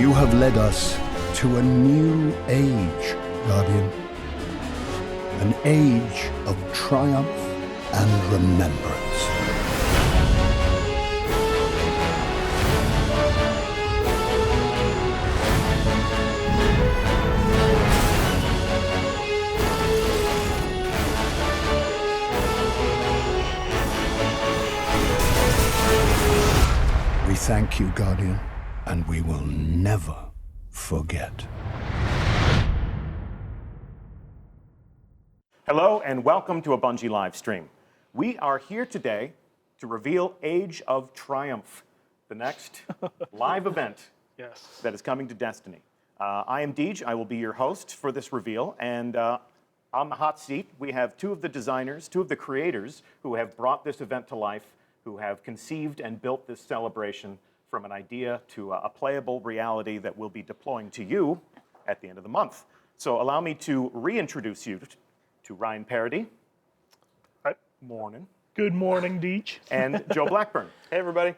You have led us to a new age, Guardian. An age of triumph and remembrance. We thank you, Guardian, and we will never forget. Hello and welcome to a Bungie live stream. We are here today to reveal Age of Triumph, the next live event that is coming to Destiny. I am Deej, I will be your host for this reveal, and on the hot seat we have two of the designers, two of the creators who have brought this event to life, who have conceived and built this celebration from an idea to a playable reality that we'll be deploying to you at the end of the month. So allow me to reintroduce you to Ryan Parody. Hi. Morning. Good morning, Deej. And Joe Blackburn. Hey, everybody.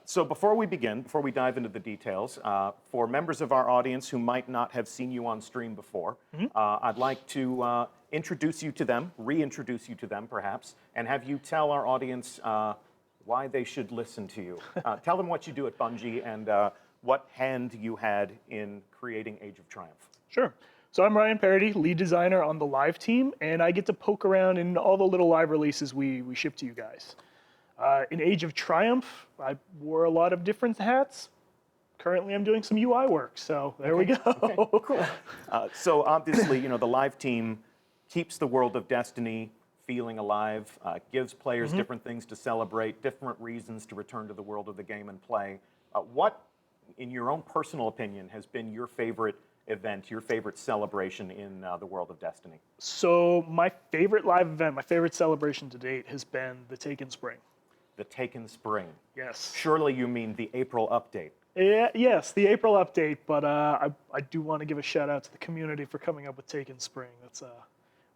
So before we begin, before we dive into the details, for members of our audience who might not have seen you on stream before, I'd like to introduce you to them, reintroduce you to them perhaps, and have you tell our audience why they should listen to you. Tell them what you do at Bungie and what hand you had in creating Age of Triumph. Sure. So I'm Ryan Parody, lead designer on the live team, and I get to poke around in all the little live releases we ship to you guys. In Age of Triumph, I wore a lot of different hats. Currently, I'm doing some UI work, so there we go. Okay, cool. So obviously, you know, the live team keeps the world of Destiny feeling alive, gives players different things to celebrate, different reasons to return to the world of the game and play. What, in your own personal opinion, has been your favorite event, your favorite celebration in the world of Destiny? So my favorite live event, my favorite celebration to date has been the Taken Spring. The Taken Spring. Yes. Surely you mean the April update. Yeah, yes, the April update, but I do want to give a shout out to the community for coming up with Taken Spring. That's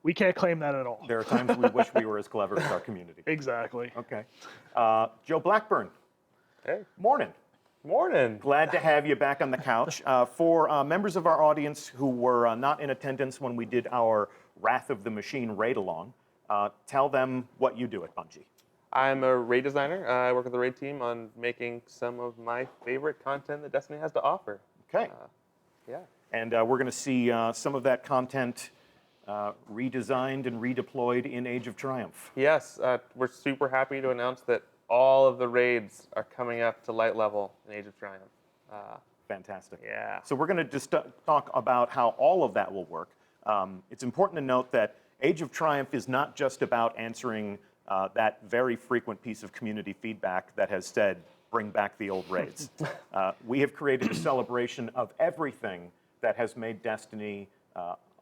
we can't claim that at all. There are times we wish we were as clever as our community. Exactly. Okay. Joe Blackburn. Hey. Morning. Morning. Glad to have you back on the couch. For members of our audience who were not in attendance when we did our Wrath of the Machine raid-along, tell them what you do at Bungie. I'm a raid designer. I work with the raid team on making some of my favorite content that Destiny has to offer. Okay. Yeah. And we're going to see some of that content redesigned and redeployed in Age of Triumph. Yes, we're super happy to announce that all of the raids are coming up to light level in Age of Triumph. Fantastic. Yeah. So we're going to just talk about how all of that will work. It's important to note that Age of Triumph is not just about answering that very frequent piece of community feedback that has said, bring back the old raids. We have created a celebration of everything that has made Destiny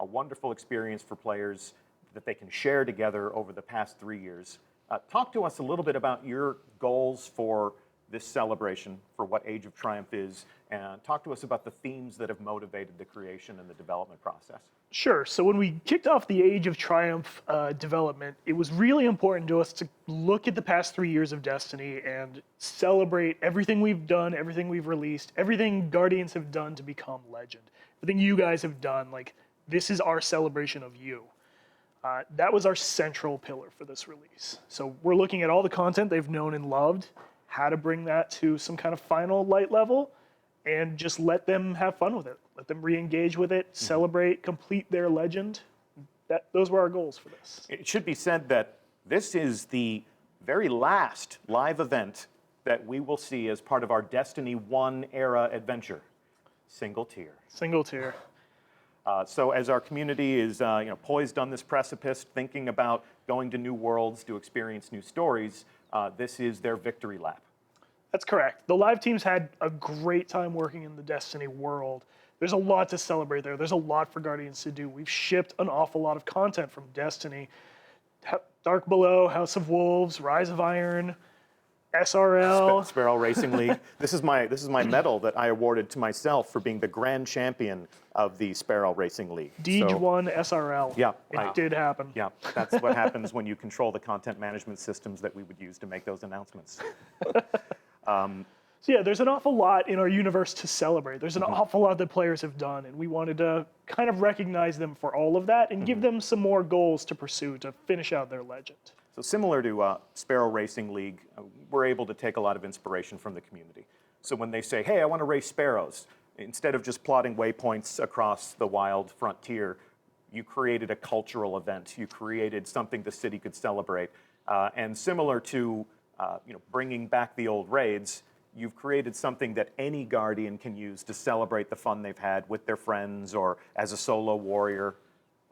a wonderful experience for players that they can share together over the past 3 years. Talk to us a little bit about your goals for this celebration, for what Age of Triumph is, and talk to us about the themes that have motivated the creation and the development process. Sure. So when we kicked off the Age of Triumph development, it was really important to us to look at the past 3 years of Destiny and celebrate everything we've done, everything we've released, everything Guardians have done to become legend, everything you guys have done. Like, this is our celebration of you. That was our central pillar for this release. So we're looking at all the content they've known and loved, how to bring that to some kind of final light level, and just let them have fun with it. Let them re-engage with it, celebrate, complete their legend. Those were our goals for this. It should be said that this is the very last live event that we will see as part of our Destiny 1 era adventure. Single tier. Single tier. So as our community is poised on this precipice, thinking about going to new worlds to experience new stories, this is their victory lap. That's correct. The live teams had a great time working in the Destiny world. There's a lot to celebrate there. There's a lot for Guardians to do. We've shipped an awful lot of content from Destiny. Dark Below, House of Wolves, Rise of Iron, SRL. Sparrow Racing League. This is my medal that I awarded to myself for being the grand champion of the Sparrow Racing League. Deej won SRL. Yeah. It did happen. Yeah, that's what happens when you control the content management systems that we would use to make those announcements. So yeah, there's an awful lot in our universe to celebrate. There's an awful lot that players have done, and we wanted to kind of recognize them for all of that and give them some more goals to pursue to finish out their legend. So similar to Sparrow Racing League, we're able to take a lot of inspiration from the community. So when they say, hey, I want to race sparrows, instead of just plotting waypoints across the wild frontier, you created a cultural event. You created something the city could celebrate. And similar to bringing back the old raids, you've created something that any Guardian can use to celebrate the fun they've had with their friends or as a solo warrior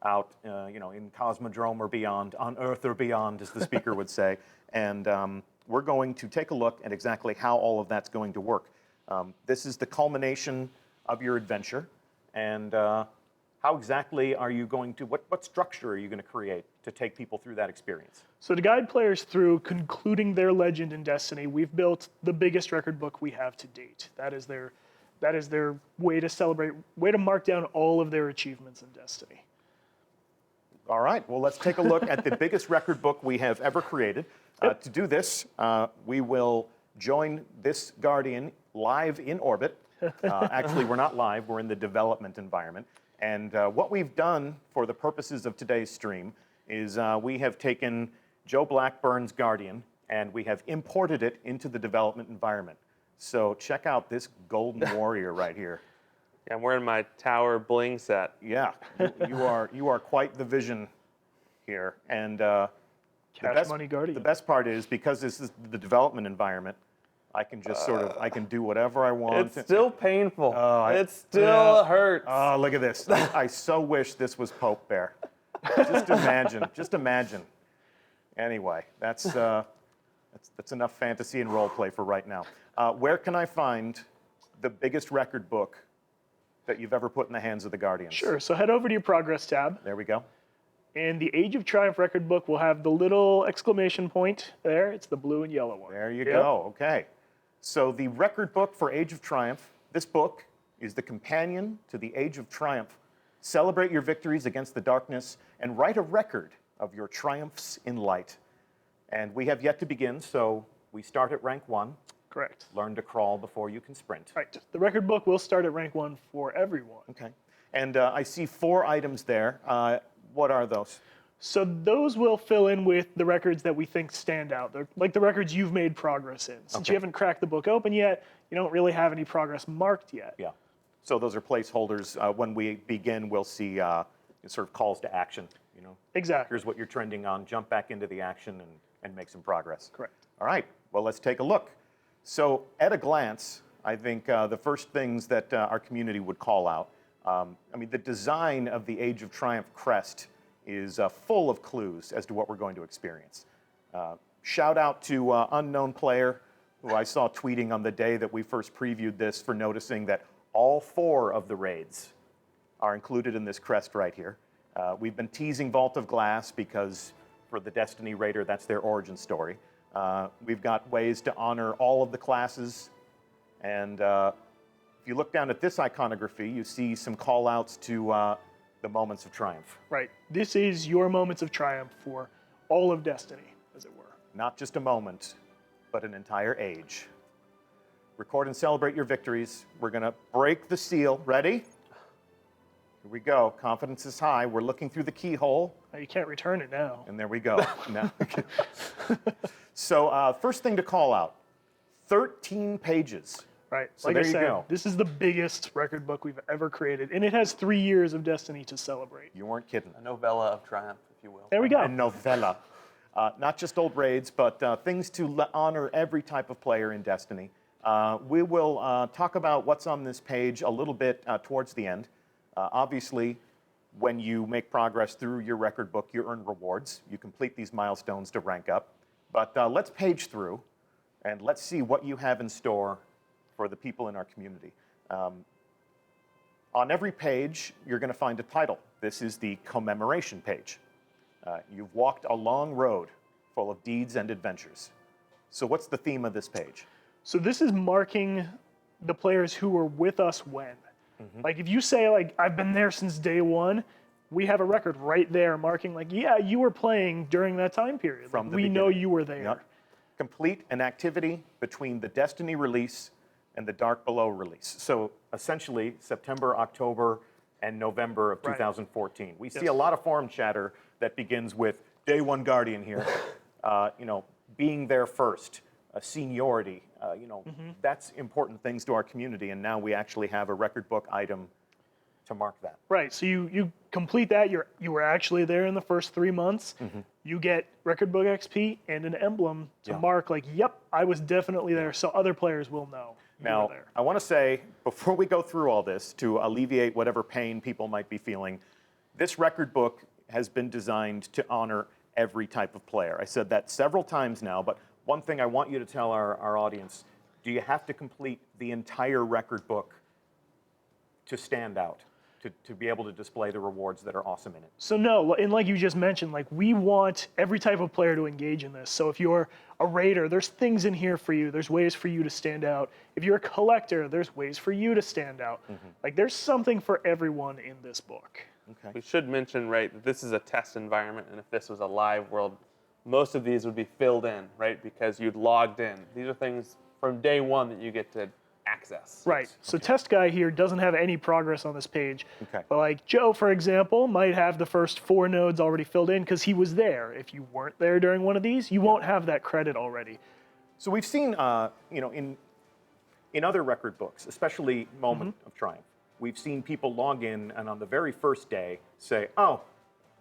out in Cosmodrome or beyond, on Earth or beyond, as the speaker would say. And we're going to take a look at exactly how all of that's going to work. This is the culmination of your adventure. And how exactly are you going to, what structure are you going to create to take people through that experience? So to guide players through concluding their legend in Destiny, we've built the biggest record book we have to date. That is their way to celebrate, way to mark down all of their achievements in Destiny. All right, well, let's take a look at the biggest record book we have ever created. To do this, we will join this Guardian live in orbit. Actually, we're not live, we're in the development environment. And what we've done for the purposes of today's stream is we have taken Joe Blackburn's Guardian and we have imported it into the development environment. So check out this golden warrior right here. Yeah, I'm wearing my tower bling set. Yeah, you are quite the vision here. And Cash Money Guardian. the best part is because this is the development environment, I can just I can do whatever I want. It's still painful. It still hurts. Oh, look at this. I so wish this was Pope Bear. Just imagine. Anyway, that's enough fantasy and role play for right now. Where can I find the biggest record book that you've ever put in the hands of the Guardians? Sure, so head over to your Progress tab. There we go. And the Age of Triumph record book will have the little exclamation point there. It's the blue and yellow one. There you go, okay. So the record book for Age of Triumph, this book is the companion to the Age of Triumph. Celebrate your victories against the darkness and write a record of your triumphs in light. And we have yet to begin, so we start at rank 1. Correct. Learn to crawl before you can sprint. Right. The record book will start at rank 1 for everyone. Okay. And I see 4 items there. What are those? So those will fill in with the records that we think stand out. They're like the records you've made progress in. Since you haven't cracked the book open yet, you don't really have any progress marked yet. Yeah. So those are placeholders. When we begin, we'll see sort of calls to action. Exactly. Here's what you're trending on. Jump back into the action and make some progress. Correct. All right. Well, let's take a look. So at a glance, I think the first things that our community would call out, the design of the Age of Triumph crest is full of clues as to what we're going to experience. Shout out to Unknown Player, who I saw tweeting on the day that we first previewed this, for noticing that all 4 of the raids are included in this crest right here. We've been teasing Vault of Glass because for the Destiny Raider, that's their origin story. We've got ways to honor all of the classes. And if you look down at this iconography, you see some call outs to the moments of triumph. Right. This is your moments of triumph for all of Destiny, as it were. Not just a moment, but an entire age. Record and celebrate your victories. We're going to break the seal. Ready? Here we go. Confidence is high. We're looking through the keyhole. You can't return it now. And there we go. So first thing to call out, 13 pages. Right. So like there I you said, go. This is the biggest record book we've ever created, and it has 3 years of Destiny to celebrate. You weren't kidding. A novella of triumph, if you will. There we go. A novella. Not just old raids, but things to honor every type of player in Destiny. We will talk about what's on this page a little bit towards the end. Obviously, when you make progress through your record book, you earn rewards. You complete these milestones to rank up. But let's page through, and let's see what you have in store for the people in our community. On every page, you're going to find a title. This is the commemoration page. You've walked a long road full of deeds and adventures. So what's the theme of this page? So this is marking the players who were with us when. Like if you say, like, I've been there since day 1, we have a record right there marking, like, yeah, you were playing during that time period. From the we know beginning. you were there. Yep. Complete an activity between the Destiny release and the Dark Below release. So essentially, September, October, and November of Right. 2014. We see Yes. a lot of forum chatter that begins with Day One Guardian here, being there first, seniority. That's important things to our community, and now we actually have a record book item to mark that. Right. So you complete that. You were actually there in the first 3 months. You get record book XP and an emblem to Yeah. mark like, yep, I was definitely there. So other players will know you Now, were there. I want to say, before we go through all this, to alleviate whatever pain people might be feeling, this record book has been designed to honor every type of player. I said that several times now, but one thing I want you to tell our audience, do you have to complete the entire record book to stand out, to be able to display the rewards that are awesome in it? So no, and like you just mentioned, like we want every type of player to engage in this. So if you're a raider, there's things in here for you. There's ways for you to stand out. If you're a collector, there's ways for you to stand out. Like there's something for everyone in this book. Okay. We should mention, right, that this is a test environment, and if this was a live world, most of these would be filled in, right, because you'd logged in. These are things from day one that you get to access. Right. So Test Guy here doesn't have any progress on this page. Okay. But like Joe, for example, might have the first 4 nodes already filled in because he was there. If you weren't there during one of these, you won't have that credit already. So we've seen, in other record books, especially Moment of Triumph, we've seen people log in and on the very first day say, oh,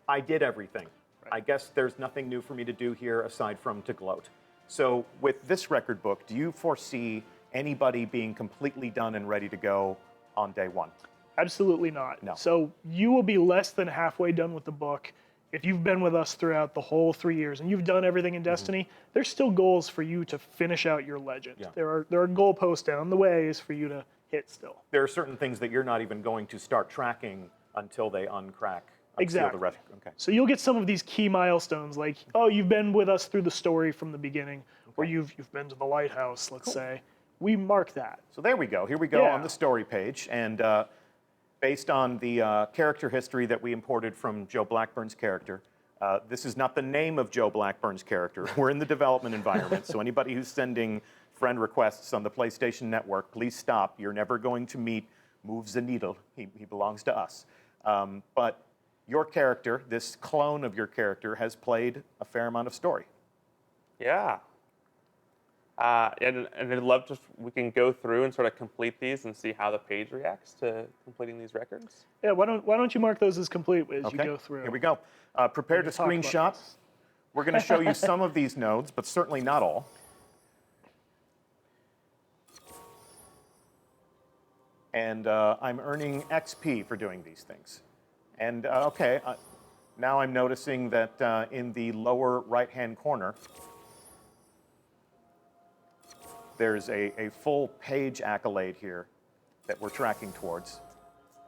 I did everything. I guess there's nothing new for me to do here aside from to gloat. So with this record book, do you foresee anybody being completely done and ready to go on day one? Absolutely not. No. So you will be less than halfway done with the book. If you've been with us throughout the whole 3 years and you've done everything in Destiny, there's still goals for you to finish out your legend. Yeah. There are goalposts down the ways for you to hit still. There are certain things that you're not even going to start tracking until they uncrack. Unseal Exactly. The rest. Okay. So you'll get some of these key milestones, like, oh, you've been with us through the story from the beginning, or you've been to the lighthouse, let's say. We mark that. So there we go. Here we go Yeah. on the story page. And based on the character history that we imported from Joe Blackburn's character, this is not the name of Joe Blackburn's character. We're in the development environment. So anybody who's sending friend requests on the PlayStation Network, please stop. You're never going to meet Move the Needle. He belongs to us. But your character, this clone of your character, has played a fair amount of story. Yeah. And I'd love to, we can go through and sort of complete these and see how the page reacts to completing these records. Yeah, why don't you mark those as complete as you Okay, go through? here we go. Prepare to talk about screenshot. this. We're going to show you some of these nodes, but certainly not all. And I'm earning XP for doing these things. And now I'm noticing that in the lower right-hand corner, there's a full page accolade here that we're tracking towards.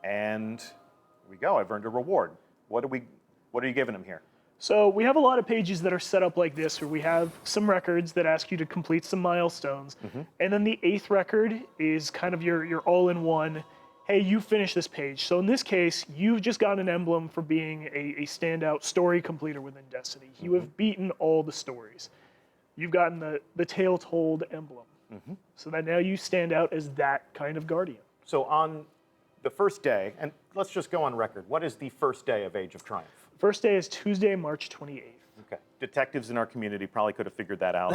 And here we go, I've earned a reward. What are you giving him here? So we have a lot of pages that are set up like this, where we have some records that ask you to complete some milestones. And then the 8th record is kind of your all-in-one, hey, you finish this page. So in this case, you've just gotten an emblem for being a standout story completer within Destiny. You have beaten all the stories. You've gotten the tale told emblem. So that now you stand out as that kind of guardian. So on the first day, and let's just go on record, what is the first day of Age of Triumph? First day is Tuesday, March 28th. Okay. Detectives in our community probably could have figured that out.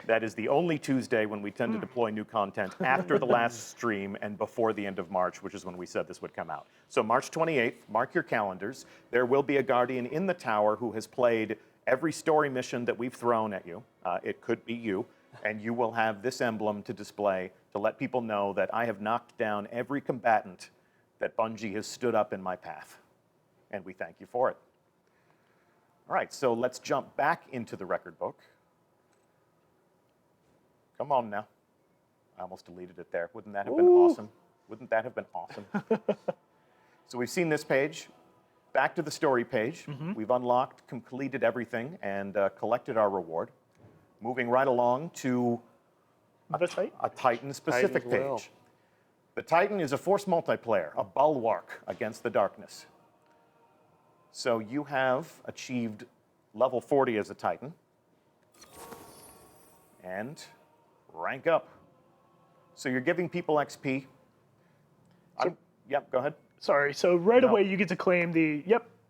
That is the only Tuesday when we tend to deploy new content after the last stream and before the end of March, which is when we said this would come out. So March 28th, mark your calendars. There will be a guardian in the tower who has played every story mission that we've thrown at you. It could be you. And you will have this emblem to display to let people know that I have knocked down every combatant that Bungie has stood up in my path. And we thank you for it. All right, so let's jump back into the record book. Come on now. I almost deleted it there. Wouldn't that have been awesome? Wouldn't that have been awesome? So we've seen this page. Back to the story page. We've unlocked, completed everything, and collected our reward. Moving right along to a Titan-specific Titan's will. page. The Titan is a force multiplayer, a bulwark against the darkness. So you have achieved level 40 as a Titan. And rank up. So you're giving people XP. Yep, go ahead. Sorry, so right No. away you get to claim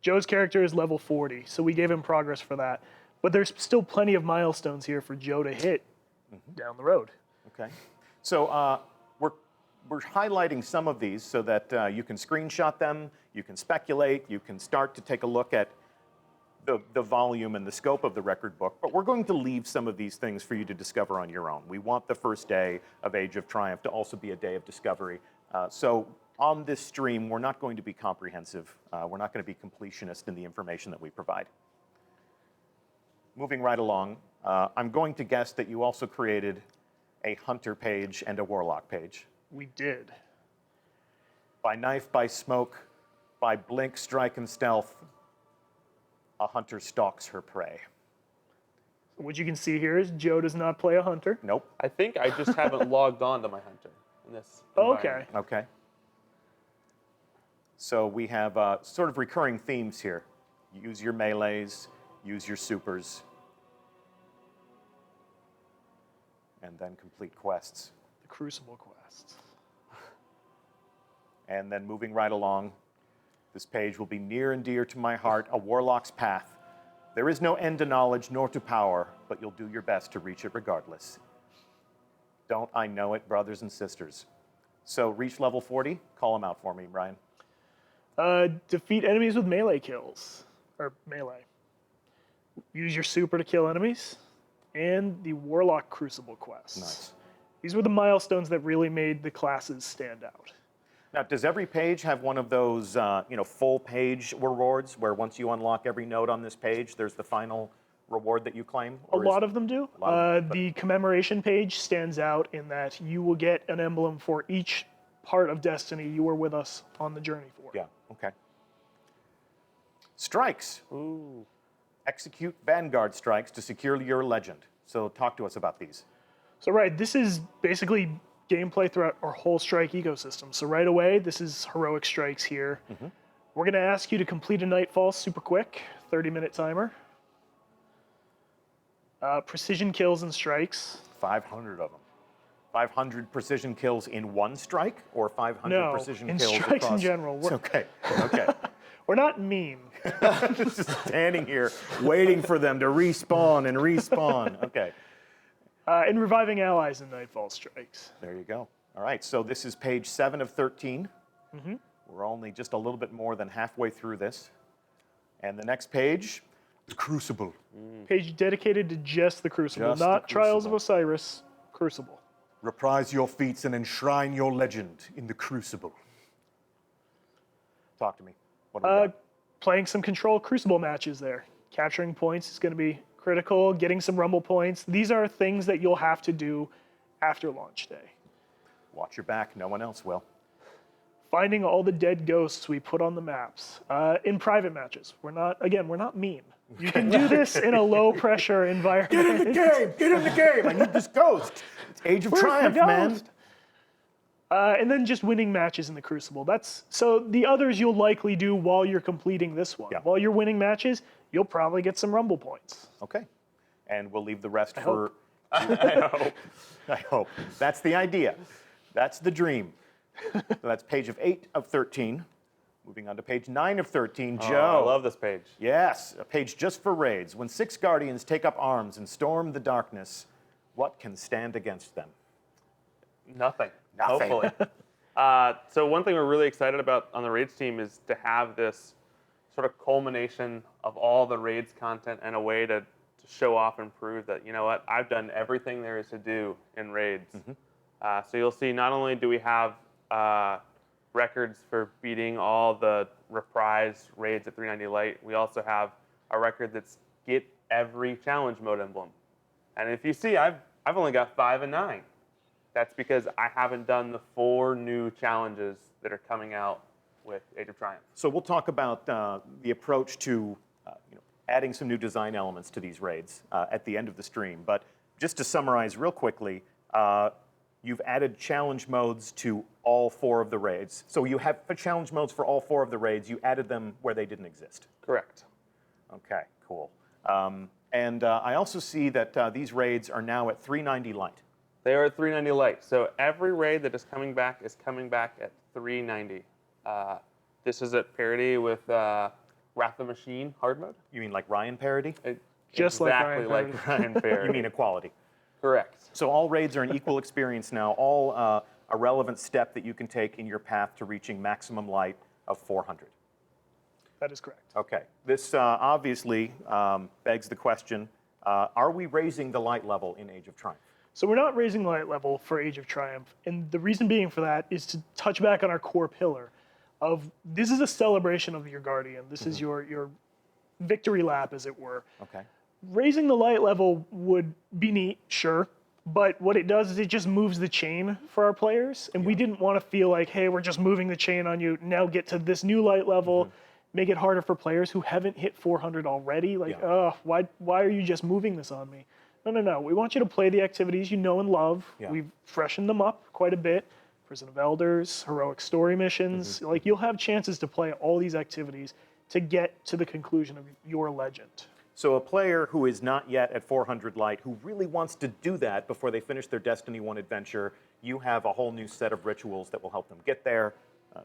Joe's character is level 40, so we gave him progress for that. But there's still plenty of milestones here for Joe to hit down the road. Okay. So we're highlighting some of these so that you can screenshot them, you can speculate, you can start to take a look at the volume and the scope of the record book, but we're going to leave some of these things for you to discover on your own. We want the first day of Age of Triumph to also be a day of discovery. So on this stream, we're not going to be comprehensive. We're not going to be completionist in the information that we provide. Moving right along, I'm going to guess that you also created a hunter page and a warlock page. We did. By knife, by smoke, by blink, strike, and stealth, a hunter stalks her prey. What you can see here is Joe does not play a hunter. Nope. I think I just haven't logged on to my hunter in this. Okay. environment. Okay. So we have sort of recurring themes here. Use your melees, use your supers, and then complete quests. The Crucible quest. And then moving right along, this page will be near and dear to my heart, a warlock's path. There is no end to knowledge nor to power, but you'll do your best to reach it regardless. Don't I know it, brothers and sisters? So reach level 40, call them out for me, Brian. Defeat enemies with melee kills, or melee. Use your super to kill enemies, and the Warlock Crucible quests. Nice. These were the milestones that really made the classes stand out. Now, does every page have one of those, full page rewards where once you unlock every node on this page, there's the final reward that you claim? A lot of them do. lot of them, The commemoration page stands out in that you will get an emblem for each part of Destiny you were with us on the journey for. Yeah, okay. Strikes. Ooh. Execute Vanguard strikes to secure your legend. So talk to us about these. So right, this is basically gameplay throughout our whole strike ecosystem. So right away, this is heroic strikes here. We're going to ask you to complete a nightfall super quick, 30-minute timer. Precision kills and strikes. 500 of them. 500 precision kills in one strike, or 500 No, precision in kills strikes across? in general. Okay, okay. We're not mean. Just standing here waiting for them to respawn and respawn. Okay, And reviving allies in nightfall strikes. there you go. All right, so this is page 7 of 13. We're only just a little bit more than halfway through this. And the next page, the Crucible. Page dedicated to just the Crucible, Just the not Trials of Crucible. Osiris, Crucible. Reprise your feats and enshrine your legend in the Crucible. Talk to me. What do we got? Playing some Control Crucible matches there. Capturing points is going to be critical, getting some Rumble points. These are things that you'll have to do after launch day. Watch your back, no one else will. Finding all the dead ghosts we put on the maps in private matches. We're not mean. You can do this in a low-pressure environment. Get in the game! Get in the game! I need this ghost! It's Age of Where's the Triumph, man! ghost? And then just winning matches in the Crucible. So the others you'll likely do while you're completing this one. Yeah. While you're winning matches, you'll probably get some Rumble points. Okay. And we'll leave the rest hope. I hope. That's the idea. That's the dream. So that's page 8 of 13. Moving on to page 9 of 13. Oh, Joe. I love this page. Yes, a page just for raids. When 6 Guardians take up arms and storm the darkness, what can stand against them? Nothing. Nothing. Hopefully. So one thing we're really excited about on the raids team is to have this sort of culmination of all the raids content and a way to show off and prove that, you know what, I've done everything there is to do in raids. So you'll see not only do we have records for beating all the reprise raids at 390 Light, we also have a record that's get every challenge mode emblem. And if you see, I've only got 5 and 9. That's because I haven't done the 4 new challenges that are coming out with Age of Triumph. So we'll talk about the approach to adding some new design elements to these raids at the end of the stream. But just to summarize real quickly, you've added challenge modes to all 4 of the raids. So you have challenge modes for all 4 of the raids. You added them where they didn't exist. Correct. Okay, cool. And I also see that these raids are now at 390 Light. They are at 390 light. So every raid that is coming back at 390. This is at parity with Wrath of Machine hard mode. You mean like Ryan parody? Just like exactly Ryan like Ryan parody. You mean equality? Correct. So all raids are an equal experience now, all a relevant step that you can take in your path to reaching maximum light of 400. That is correct. Okay. This obviously begs the question, are we raising the light level in Age of Triumph? So we're not raising light level for Age of Triumph, and the reason being for that is to touch back on our core pillar of this is a celebration of your Guardian. This is your victory lap, as it were. Okay. Raising the light level would be neat, sure, but what it does is it just moves the chain for our players, and we didn't want to feel like, hey, we're just moving the chain on you, now get to this new light level, make it harder for players who haven't hit 400 already, like, why are you just moving this on me? No. We want you to play the activities you know and love. Yeah. We've freshened them up quite a bit. Prison of Elders, heroic story missions. Like, you'll have chances to play all these activities to get to the conclusion of your legend. So a player who is not yet at 400 light, who really wants to do that before they finish their Destiny 1 adventure, you have a whole new set of rituals that will help them get there.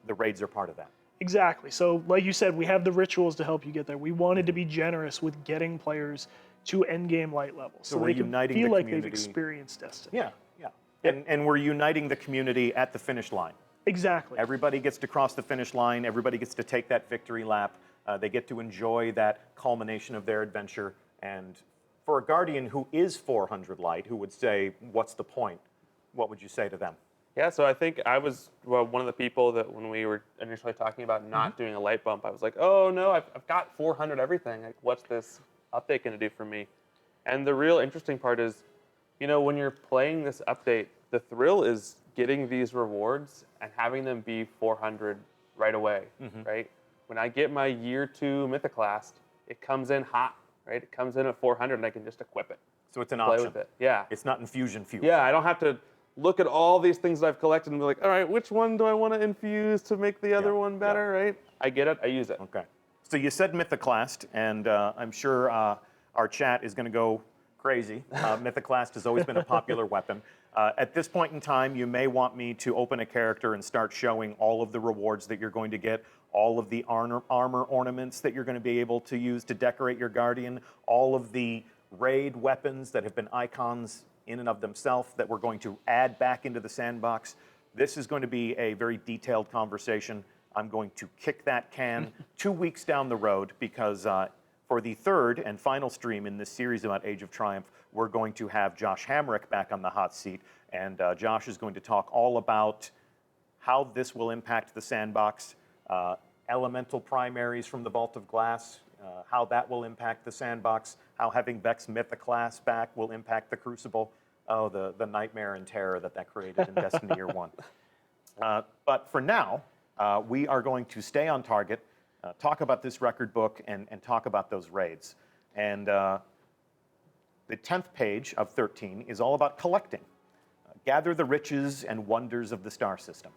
The raids are part of that. Exactly. So, like you said, we have the rituals to help you get there. We wanted to be generous with getting players to endgame light levels, so we're they can uniting feel the like they've community. experienced Destiny. Yeah. And we're uniting the community at the finish line. Exactly. Everybody gets to cross the finish line. Everybody gets to take that victory lap. They get to enjoy that culmination of their adventure. And for a Guardian who is 400 light, who would say, what's the point? What would you say to them? Yeah, so I think I was one of the people that when we were initially talking about not doing a light bump, I was like, oh no, I've got 400 everything. Like, what's this update going to do for me? And the real interesting part is, when you're playing this update, the thrill is getting these rewards and having them be 400 right away, right? When I get my year 2 Mythoclast, it comes in hot, right? It comes in at 400 and I can just equip it. So it's an Play option. with it. Yeah. It's not infusion fuel. Yeah, I don't have to look at all these things that I've collected and be like, all right, which one do I want to infuse to make the other one better, right? I get it, I use it. Okay. So you said Mythoclast, and I'm sure our chat is going to go crazy. Mythoclast has always been a popular weapon. At this point in time, you may want me to open a character and start showing all of the rewards that you're going to get, all of the armor ornaments that you're going to be able to use to decorate your Guardian, all of the raid weapons that have been icons in and of themselves that we're going to add back into the sandbox. This is going to be a very detailed conversation. I'm going to kick that can 2 weeks down the road because for the third and final stream in this series about Age of Triumph, we're going to have Josh Hamrick back on the hot seat. And Josh is going to talk all about how this will impact the sandbox, elemental primaries from the Vault of Glass, how that will impact the sandbox, how having Vex Mythoclast back will impact the Crucible. Oh, the nightmare and terror that created in Destiny Year 1. But for now, we are going to stay on target, talk about this record book, and talk about those raids. And the 10th page of 13 is all about collecting. Gather the riches and wonders of the star system.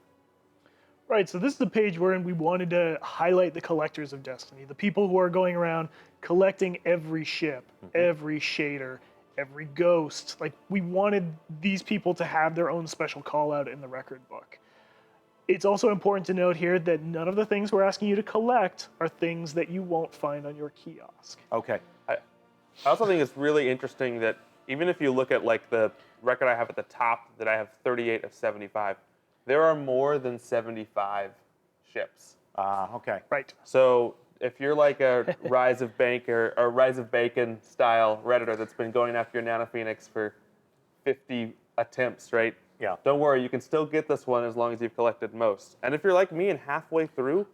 Right, so this is the page wherein we wanted to highlight the collectors of Destiny, the people who are going around collecting every ship, every shader, every ghost. Like, we wanted these people to have their own special call out in the record book. It's also important to note here that none of the things we're asking you to collect are things that you won't find on your kiosk. Okay. I also think it's really interesting that even if you look at like the record I have at the top, that I have 38 of 75, there are more than 75 ships. Okay. Right. So if you're like a Rise of Banker or Rise of Bacon style Redditor that's been going after your Nano Phoenix for 50 attempts, right? Yeah. Don't worry, you can still get this one as long as you've collected most. And if you're like me and halfway through,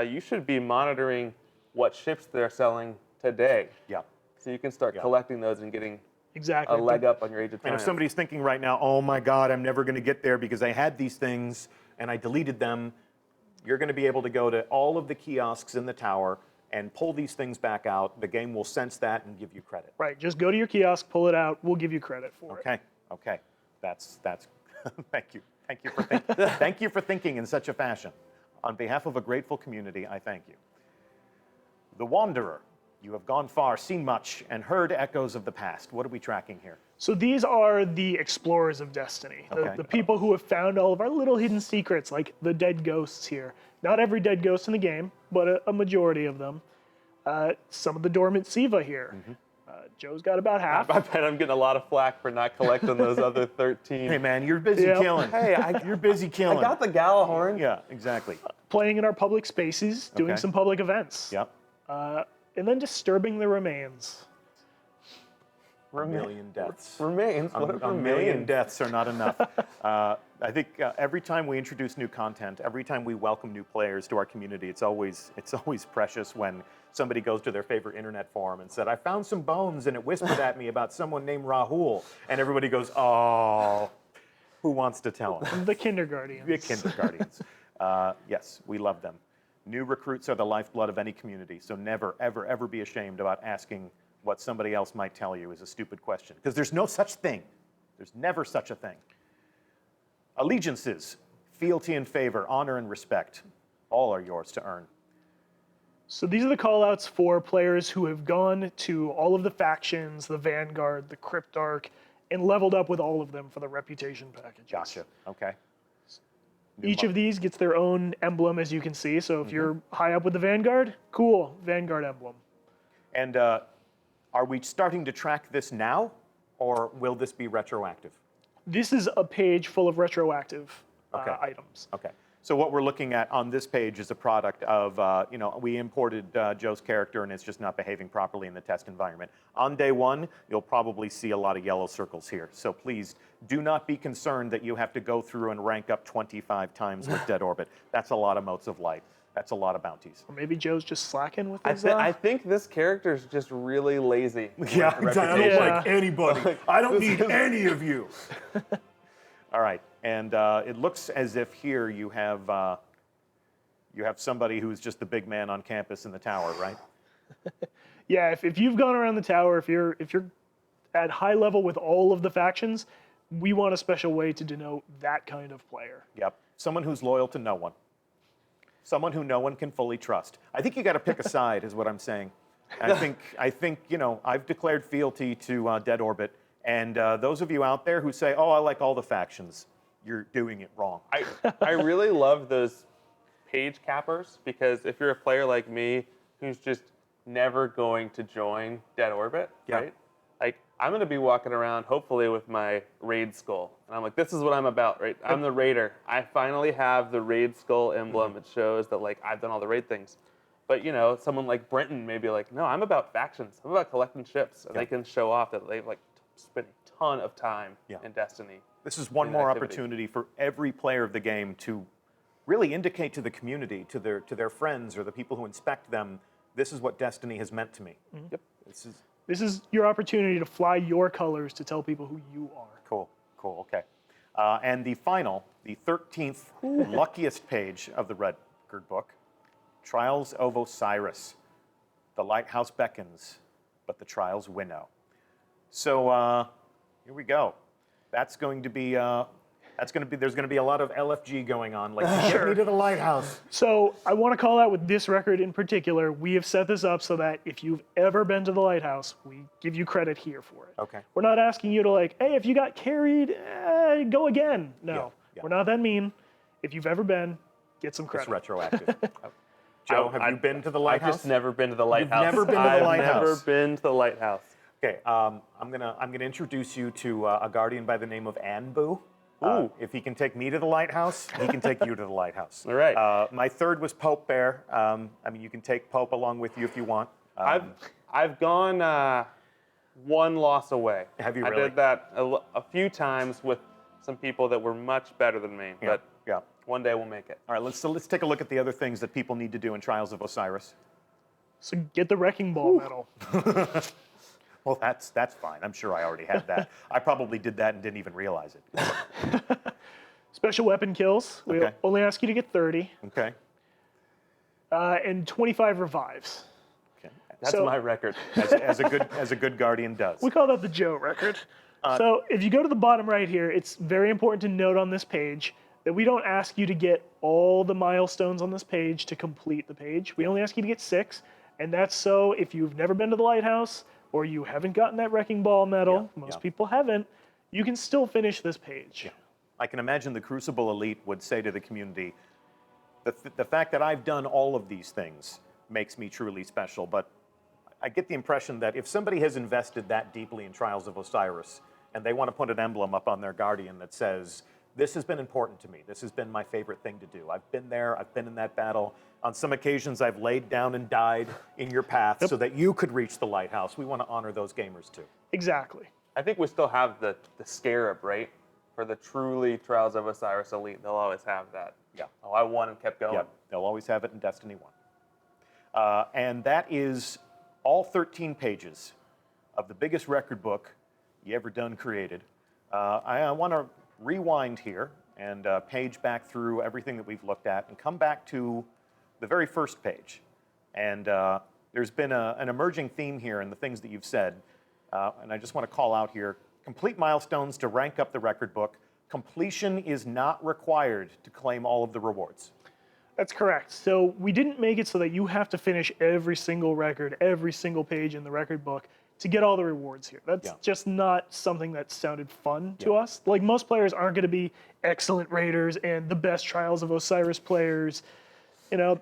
you should be monitoring what ships they're selling today. Yeah. So you can start collecting those and getting Exactly. a leg up on your Age of And Triumph. if somebody's thinking right now, oh my God, I'm never going to get there because I had these things and I deleted them, you're going to be able to go to all of the kiosks in the tower and pull these things back out. The game will sense that and give you credit. Right, just go to your kiosk, pull it out, we'll give you credit for it. Okay. That's thank you. Thank you for thinking in such a fashion. On behalf of a grateful community, I thank you. The Wanderer, You have gone far, seen much, and heard echoes of the past. What are we tracking here? So these are the explorers of Destiny, Okay. the people who have found all of our little hidden secrets, like the dead ghosts here. Not every dead ghost in the game, but a majority of them. Some of the dormant Siva here. Joe's got about half. I bet I'm getting a lot of flack for not collecting those other 13. Hey, man, you're busy Yep. killing. Hey, You're busy killing. I got the Galahorn. Yeah, exactly. Playing in our public spaces, doing Okay. some public events. Yep. And then disturbing the remains. A million deaths. Remains. What if A million remains? deaths are not enough. I think every time we introduce new content, every time we welcome new players to our community, it's always precious when somebody goes to their favorite internet forum and said, "I found some bones and it whispered at me about someone named Rahul," and everybody goes, "Oh, who wants to tell them?" The kindergartens. The kindergartens. Yes, we love them. New recruits are the lifeblood of any community, so never, ever, ever be ashamed about asking what somebody else might tell you is a stupid question, because there's no such thing. There's never such a thing. Allegiances, fealty and favor, honor and respect, all are yours to earn. So these are the callouts for players who have gone to all of the factions, the Vanguard, the Cryptarch, and leveled up with all of them for the reputation package. Gotcha. Okay. Each of these gets their own emblem, as you can see. So if you're high up with the Vanguard, cool, Vanguard emblem. And are we starting to track this now, or will this be retroactive? This is a page full of retroactive Okay. items. Okay. So what we're looking at on this page is a product of, we imported Joe's character and it's just not behaving properly in the test environment. On day one, you'll probably see a lot of yellow circles here. So please do not be concerned that you have to go through and rank up 25 times with Dead Orbit. That's a lot of motes of light. That's a lot of bounties. Or maybe Joe's just slacking with his... I think this character is just really lazy. Yeah, I don't Yeah. like anybody. I don't need any of you. All right, and it looks as if here you have somebody who's just the big man on campus in the tower, right? Yeah, if you've gone around the tower, if you're at high level with all of the factions, we want a special way to denote that kind of player. Yep, someone who's loyal to no one. Someone who no one can fully trust. I think you got to pick a side, is what I'm saying. I think I've declared fealty to Dead Orbit, and those of you out there who say, "Oh, I like all the factions," you're doing it wrong. I really love those page cappers, because if you're a player like me who's just never going to join Dead Orbit, Yeah. right? Like, I'm going to be walking around, hopefully, with my raid skull. And I'm like, this is what I'm about, right? I'm the raider. I finally have the raid skull emblem. It shows that, like, I've done all the raid things. But, someone like Brenton may be like, no, I'm about factions. I'm about collecting ships. And Yeah. they can show off that they've, like, spent a ton of time Yeah. in Destiny. This is one in more activity. opportunity for every player of the game to really indicate to the community, to their friends or the people who inspect them, this is what Destiny has meant to me. Yep. This is your opportunity to fly your colors to tell people who you are. Cool, okay. And the 13th luckiest page of the record book, Trials of Osiris. The lighthouse beckons, but the trials winnow. So here we go. There's going to be a lot of LFG going on, like, get me to the lighthouse. So I want to call out with this record in particular, we have set this up so that if you've ever been to the lighthouse, we give you credit here for it. Okay. We're not asking you to hey, if you got carried, go again. No, Yeah. we're not that mean. If you've ever been, get some It's credit. retroactive. Joe, have you been to the lighthouse? I've just never been to the lighthouse. never been to the lighthouse. I've never been to the lighthouse. Okay, I'm gonna introduce you to a guardian by the name of Anbu. Ooh. If he can take me to the lighthouse, he can take you to the lighthouse. All right. My third was Pope Bear. You can take Pope along with you if you want. I've gone one loss away. Have you I really? did that a few times with some people that were much better than me. But yeah. one day we'll make it. All right, let's take a look at the other things that people need to do in Trials of Osiris. So get the Wrecking Ball medal. Well, that's fine. I'm sure I already had that. I probably did that and didn't even realize it. Special weapon kills. We Okay. only ask you to get 30. Okay. And 25 revives. Okay. That's So- my record. As a good guardian does. We call that the Joe record. So if you go to the bottom right here, it's very important to note on this page that we don't ask you to get all the milestones on this page to complete the page. We only ask you to get 6. And that's so if you've never been to the lighthouse or you haven't gotten that wrecking ball medal, most people haven't, you can still finish this page. Yeah. I can imagine the Crucible Elite would say to the community, the fact that I've done all of these things makes me truly special, but I get the impression that if somebody has invested that deeply in Trials of Osiris and they want to put an emblem up on their Guardian that says, this has been important to me, this has been my favorite thing to do, I've been there, I've been in that battle, on some occasions I've laid down and died in your path so that you could reach the lighthouse, we want to honor those gamers too. Exactly. I think we still have the scarab, right? For the truly Trials of Osiris Elite, they'll always have that. Yeah. Oh, I won and kept going. Yeah, they'll always have it in Destiny 1. And that is all 13 pages of the biggest record book you ever done created. I want to rewind here and page back through everything that we've looked at and come back to the very first page. And there's been an emerging theme here in the things that you've said. And I just want to call out here, complete milestones to rank up the record book. Completion is not required to claim all of the rewards. That's correct. So we didn't make it so that you have to finish every single record, every single page in the record book to get all the rewards here. That's just not something that sounded fun to us. Like, most players aren't going to be excellent raiders and the best Trials of Osiris players. You know,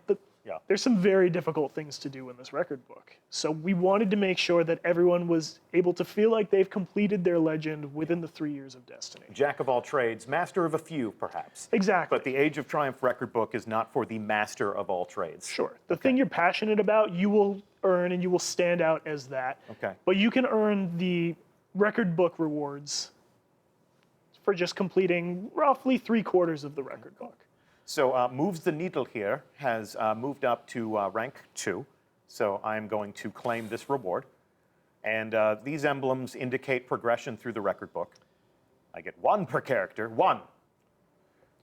there's some very difficult things to do in this record book. So we wanted to make sure that everyone was able to feel like they've completed their legend within the 3 years of Destiny. Jack of all trades, master of a few, perhaps. Exactly. But the Age of Triumph record book is not for the master of all trades. Sure. The thing you're passionate about, you will earn and you will stand out as that. Okay. But you can earn the record book rewards for just completing roughly 3/4 of the record book. So Moves the Needle here has moved up to rank 2. So I'm going to claim this reward. And these emblems indicate progression through the record book. I get 1 per character, 1.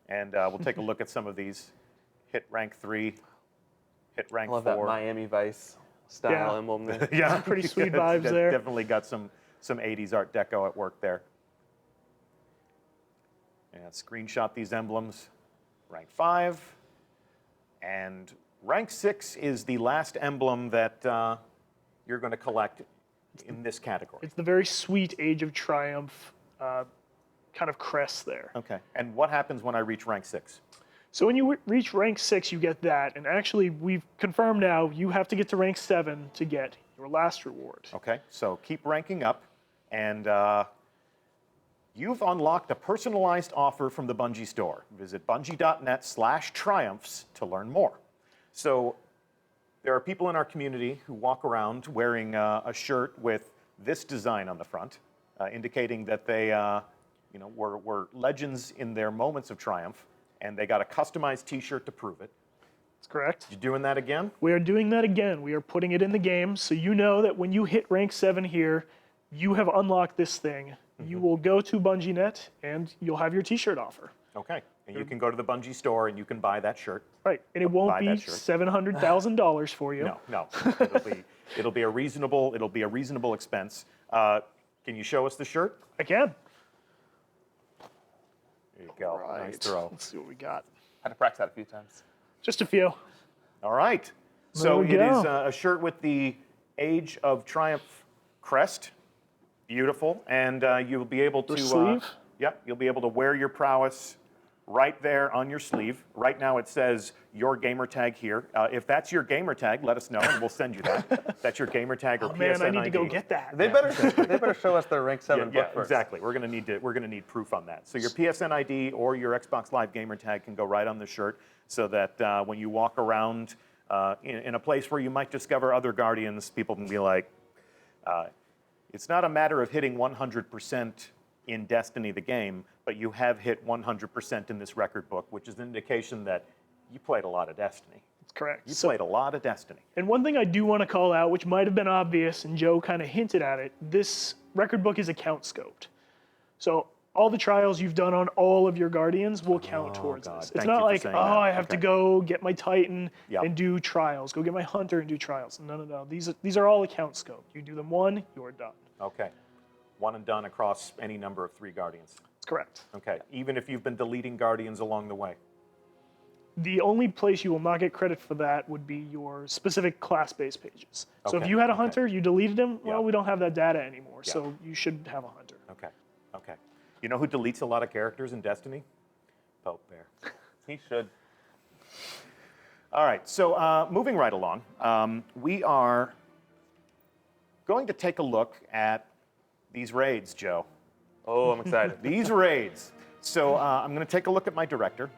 And we'll take a look at some of these. Hit rank 3, hit rank 4. I love that Miami Vice style emblem there. Yeah, Pretty sweet vibes there. Definitely got some 80s Art Deco at work there. And screenshot these emblems. Rank 5. And rank 6 is the last emblem that you're going to collect in this category. It's the very sweet Age of Triumph kind of crest there. Okay. And what happens when I reach rank 6? So when you reach rank 6, you get that. And actually, we've confirmed now, you have to get to rank 7 to get your last reward. Okay. So keep ranking up. And you've unlocked a personalized offer from the Bungie store. Visit bungie.net/triumphs to learn more. So there are people in our community who walk around wearing a shirt with this design on the front, indicating that they were legends in their moments of triumph, and they got a customized t-shirt to prove it. That's correct. You doing that again? We are doing that again. We are putting it in the game, so you know that when you hit rank 7 here, you have unlocked this thing. You will go to Bungie.net, and you'll have your t-shirt offer. Okay. And you can go to the Bungie store, and you can buy that shirt. Right, and it won't be $700,000 for you. No. It'll be a reasonable expense. Can you show us the shirt? I can. There you go. Right. Nice throw. Let's see what we got. Had to practice that a few times. Just a few. All right. There So we it go. is a shirt with the Age of Triumph crest. Beautiful. And you'll be able to sleeve? You'll be able to wear your prowess right there on your sleeve. Right now it says your gamer tag here. If that's your gamer tag, let us know and we'll send you that. That's your gamer tag or Oh PSN man, I need to go ID. get that. They better show us their rank 7 book first. Exactly. We're gonna need proof on that. So your PSN ID or your Xbox Live gamer tag can go right on the shirt, so that when you walk around in a place where you might discover other Guardians, people can be like, it's not a matter of hitting 100% in Destiny the game, but you have hit 100% in this record book, which is an indication that you played a lot of Destiny. That's correct. You played a lot of Destiny. And one thing I do want to call out, which might have been obvious, and Joe kind of hinted at it, this record book is account scoped. So all the trials you've done on all of your Guardians will count towards God. this. Thank It's you not for like, saying oh, that. I have to Okay. go get my Titan Yep. and do trials, go get my Hunter and do trials. No. These are all account scoped. You do them one, you're done. Okay. One and done across any number of 3 Guardians. That's correct. Okay. Even if you've been deleting Guardians along the way. The only place you will not get credit for that would be your specific class-based pages. So if Okay, you had a okay. hunter, you deleted him, well, Yeah. we don't have that data anymore, Yeah. so you should have a hunter. Okay, okay. You know who deletes a lot of characters in Destiny? Pope Bear. He should. All right, so moving right along, we are going to take a look at these raids, Joe. Oh, I'm excited. These raids. So I'm going to take a look at my director.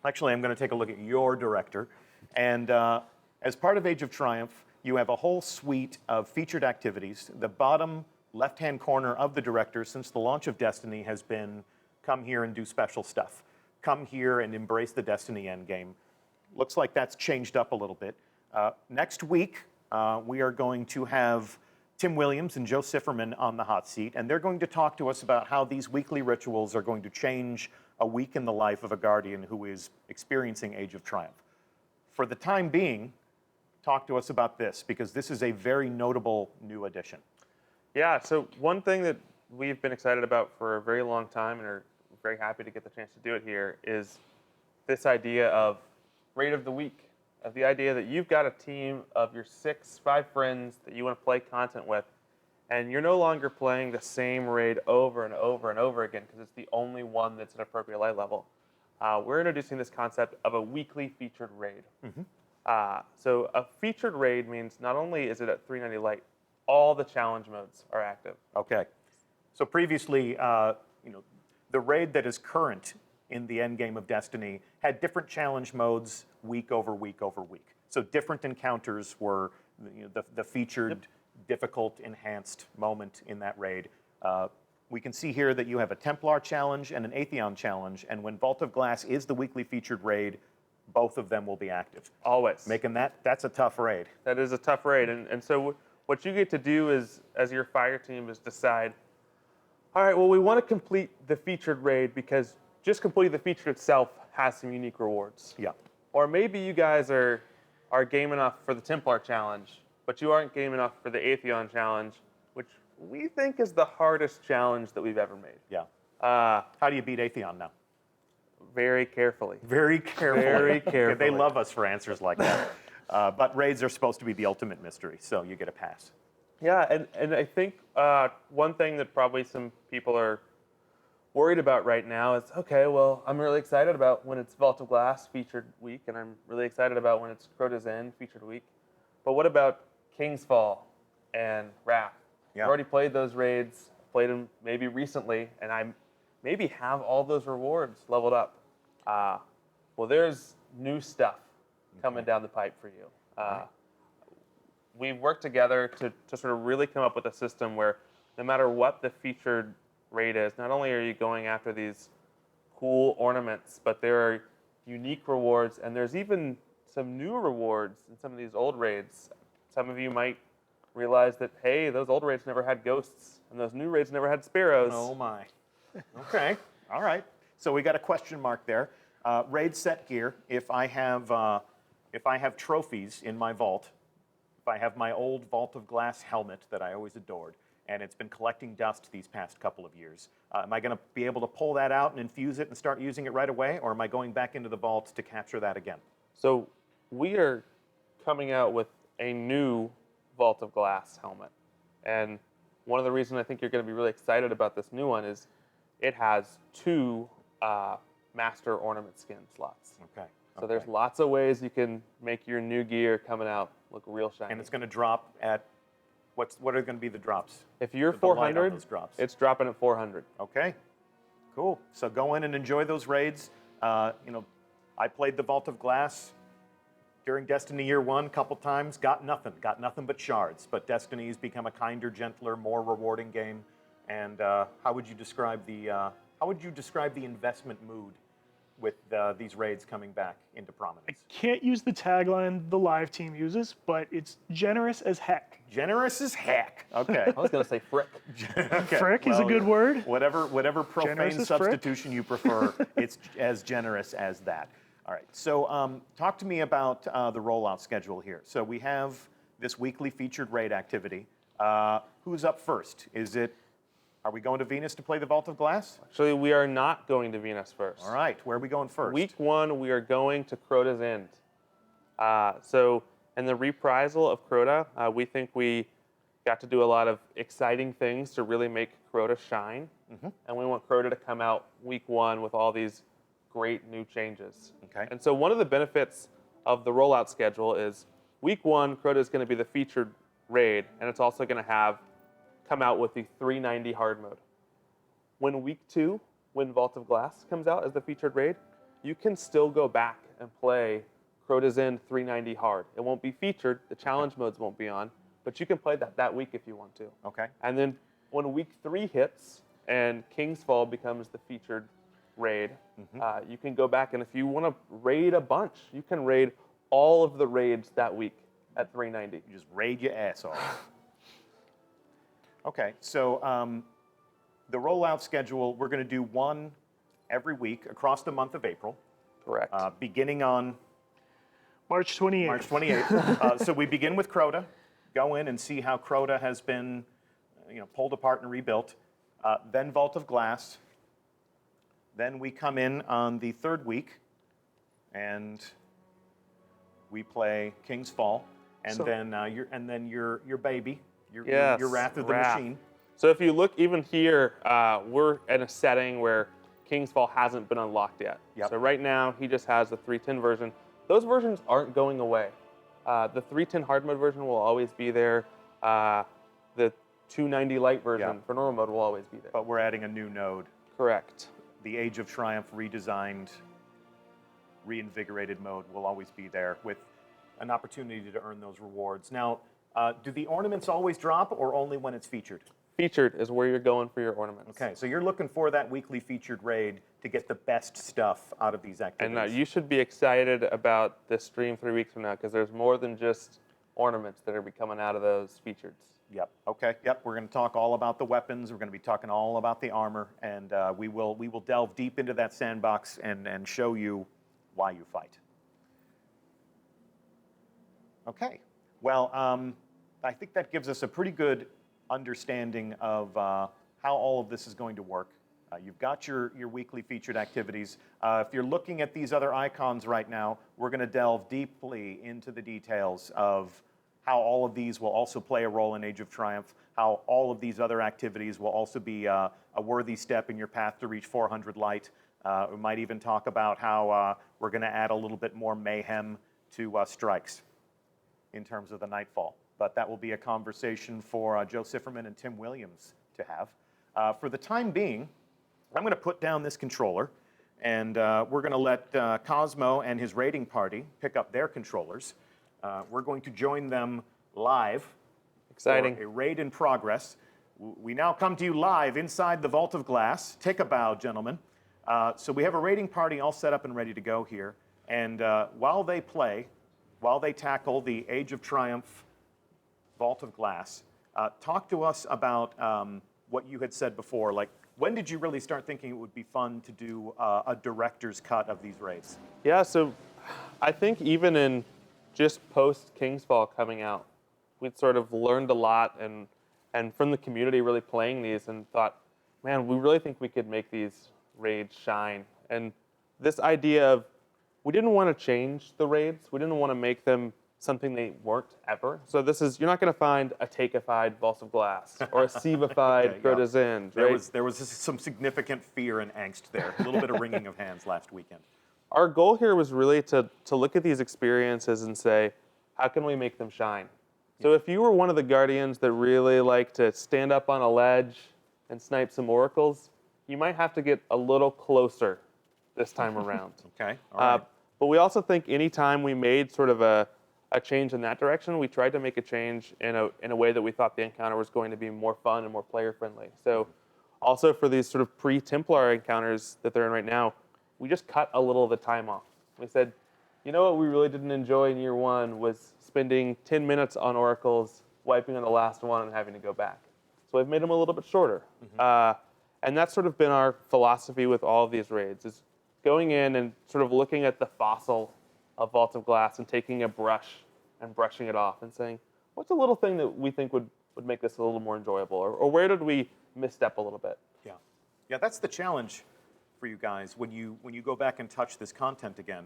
Actually, I'm going to take a look at your director. And as part of Age of Triumph, you have a whole suite of featured activities. The bottom left-hand corner of the director since the launch of Destiny has been come here and do special stuff. Come here and embrace the Destiny endgame. Looks like that's changed up a little bit. Next week, we are going to have Tim Williams and Joe Sifferman on the hot seat, and they're going to talk to us about how these weekly rituals are going to change a week in the life of a Guardian who is experiencing Age of Triumph. For the time being, talk to us about this, because this is a very notable new addition. Yeah, so one thing that we've been excited about for a very long time and are very happy to get the chance to do it here is this idea of raid of the week, of the idea that you've got a team of your 5 friends that you want to play content with, and you're no longer playing the same raid over and over and over again because it's the only one that's an appropriate light level. We're introducing this concept of a weekly featured raid. So a featured raid means not only is it at 390 light, all the challenge modes are active. Okay. So previously, the raid that is current in the end game of Destiny had different challenge modes week over week over week. So different encounters were the featured, difficult, enhanced moment in that raid. We can see here that you have a Templar challenge and an Atheon challenge, and when Vault of Glass is the weekly featured raid, both of them will be active. Always. Making that's a tough raid. That is a tough raid. And so what you get to do is, as your fire team, is decide, all right, well, we want to complete the featured raid because just completing the feature itself has some unique rewards. Yeah. Or maybe you guys are game enough for the Templar challenge, but you aren't game enough for the Atheon challenge, which we think is the hardest challenge that we've ever made. Yeah. How do you beat Atheon now? Very carefully. Very carefully. Very carefully. They love us for answers like that. But raids are supposed to be the ultimate mystery, so you get a pass. Yeah, and I think one thing that probably some people are worried about right now is, okay, well, I'm really excited about when it's Vault of Glass featured week, and I'm really excited about when it's Crota's End featured week. But what about King's Fall and Wrath? Yeah. I've already played those raids, played them maybe recently, and I maybe have all those rewards leveled up. Well, there's new stuff coming down the pipe for you. We've worked together to sort of really come up with a system where no matter what the featured raid is, not only are you going after these cool ornaments, but there are unique rewards, and there's even some new rewards in some of these old raids. Some of you might realize that, hey, those old raids never had ghosts, and those new raids never had sparrows. Oh my. Okay. All right. So we got a question mark there. Raid set gear. If I have trophies in my vault, if I have my old Vault of Glass helmet that I always adored, and it's been collecting dust these past couple of years, am I going to be able to pull that out and infuse it and start using it right away, or am I going back into the vault to capture that again? So we are coming out with a new Vault of Glass helmet. And one of the reasons I think you're going to be really excited about this new one is it has 2 master ornament skin slots. Okay. So there's lots of ways you can make your new gear coming out look real shiny. And it's going to drop at, what are going to be the drops? If you're The light on 400, those drops. it's dropping at 400. Okay, cool. So go in and enjoy those raids. I played the Vault of Glass during Destiny Year 1 a couple times, got nothing but shards. But Destiny's become a kinder, gentler, more rewarding game. And how would you describe the investment mood with these raids coming back into prominence? Can't use the tagline the live team uses, but it's generous as heck. Generous as heck. Okay. I was going to say frick. Okay. Frick is a good word. Whatever profane Generous as frick? substitution you prefer, it's as generous as that. All right. So talk to me about the rollout schedule here. So we have this weekly featured raid activity. Who's up first? Is it Are we going to Venus to play the Vault of Glass? Actually, we are not going to Venus first. All right, where are we going first? Week 1, we are going to Crota's End. So in the reprisal of Crota, we think we got to do a lot of exciting things to really make Crota shine. And we want Crota to come out week 1 with all these great new changes. Okay. And so one of the benefits of the rollout schedule is week 1, Crota is going to be the featured raid, and it's also going to come out with the 390 hard mode. When week 2, when Vault of Glass comes out as the featured raid, you can still go back and play Crota's End 390 hard. It won't be featured, the challenge modes won't be on, but you can play that week if you want to. Okay. And then when week 3 hits and King's Fall becomes the featured raid, you can go back, and if you want to raid a bunch, you can raid all of the raids that week at 390. You just raid your ass off. Okay, so the rollout schedule, we're going to do one every week across the month of April. Correct. Beginning on March 28th. March 28th. So we begin with Crota, go in and see how Crota has been pulled apart and rebuilt. Then Vault of Glass. Then we come in on the 3rd week, and we play King's Fall, and then your baby, your Wrath of the Machine. So if you look even here, we're in a setting where King's Fall hasn't been unlocked yet. Yep. So right now, he just has the 310 version. Those versions aren't going away. The 310 hard mode version will always be there. The 290 light version for normal mode will always be there. But we're adding a new node. Correct. The Age of Triumph redesigned, reinvigorated mode will always be there with an opportunity to earn those rewards. Now, do the ornaments always drop or only when it's featured? Featured is where you're going for your ornaments. Okay, so you're looking for that weekly featured raid to get the best stuff out of these activities. And you should be excited about this stream 3 weeks from now, because there's more than just ornaments that are be coming out of those features. Yep. Okay. Yep. We're going to talk all about the weapons. We're going to be talking all about the armor, and we will delve deep into that sandbox and show you why you fight. Okay. Well, I think that gives us a pretty good understanding of how all of this is going to work. You've got your weekly featured activities. If you're looking at these other icons right now, we're going to delve deeply into the details of how all of these will also play a role in Age of Triumph, how all of these other activities will also be a worthy step in your path to reach 400 light. We might even talk about how we're going to add a little bit more mayhem to strikes in terms of the Nightfall. But that will be a conversation for Joe Sifferman and Tim Williams to have. For the time being, I'm going to put down this controller, and we're going to let Cosmo and his raiding party pick up their controllers. We're going to join them live. Exciting. For a raid in progress. We now come to you live inside the Vault of Glass. Take a bow, gentlemen. So we have a raiding party all set up and ready to go here. And while they tackle the Age of Triumph Vault of Glass, talk to us about what you had said before. Like, when did you really start thinking it would be fun to do a director's cut of these raids? Yeah, so I think even in just post King's Fall coming out, we'd sort of learned a lot and from the community really playing these, and thought, man, we really think we could make these raids shine. And this idea of, we didn't want to change the raids. We didn't want to make them something they weren't ever. So you're not going to find a Takeified Vault of Glass or a Sivified Crota's End, right? There was some significant fear and angst there. A little bit of wringing of hands last weekend. Our goal here was really to look at these experiences and say, how can we make them shine? So if you were one of the Guardians that really like to stand up on a ledge and snipe some oracles, you might have to get a little closer this time around. Okay, all right. But we also think anytime we made sort of a change in that direction, we tried to make a change in a way that we thought the encounter was going to be more fun and more player-friendly. So also for these sort of pre-Templar encounters that they're in right now, we just cut a little of the time off. We said, you know what we really didn't enjoy in year 1 was spending 10 minutes on oracles, wiping on the last one, and having to go back. So we've made them a little bit shorter. And that's sort of been our philosophy with all of these raids, is going in and sort of looking at the fossil of Vault of Glass and taking a brush and brushing it off and saying, what's a little thing that we think would make this a little more enjoyable? Or where did we misstep a little bit. Yeah, yeah, that's the challenge for you guys when you go back and touch this content again.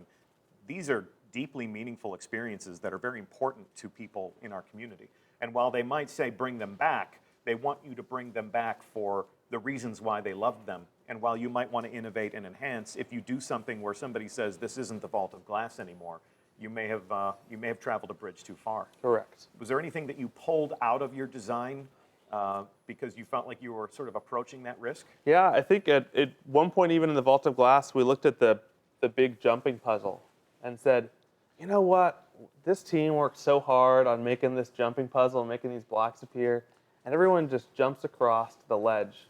These are deeply meaningful experiences that are very important to people in our community. And while they might say bring them back, they want you to bring them back for the reasons why they loved them. And while you might want to innovate and enhance, if you do something where somebody says this isn't the Vault of Glass anymore, you may have traveled a bridge too far. Correct. Was there anything that you pulled out of your design because you felt like you were sort of approaching that risk? Yeah, I think at one point, even in the Vault of Glass, we looked at the big jumping puzzle and said, you know what? This team worked so hard on making this jumping puzzle and making these blocks appear, and everyone just jumps across the ledge.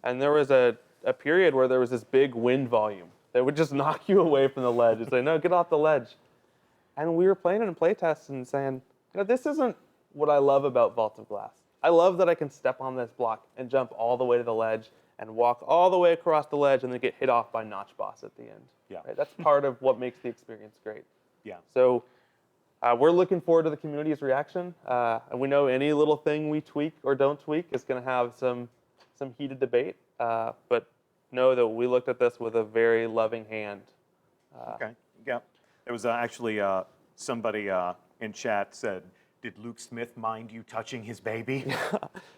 And there was a period where there was this big wind volume that would just knock you away from the ledge and say, no, get off the ledge. And we were playing it in playtests and saying, this isn't what I love about Vault of Glass. I love that I can step on this block and jump all the way to the ledge and walk all the way across the ledge and then get hit off by Notch Boss at the end. Yeah. Right? That's part of what makes the experience great. Yeah. So we're looking forward to the community's reaction. And we know any little thing we tweak or don't tweak is going to have some heated debate. But know that we looked at this with a very loving hand. Okay. Yeah. There was actually somebody in chat said, did Luke Smith mind you touching his baby?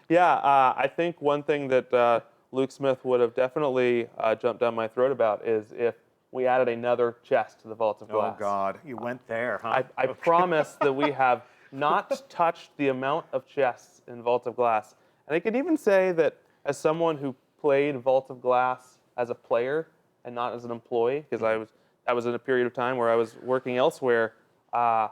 Yeah, I think one thing that Luke Smith would have definitely jumped down my throat about is if we added another chest to the Vault of Glass. Oh, God. You went there, huh? I promise that we have not touched the amount of chests in Vault of Glass. And I can even say that as someone who played Vault of Glass as a player and not as an employee, because that was in a period of time where I was working elsewhere, I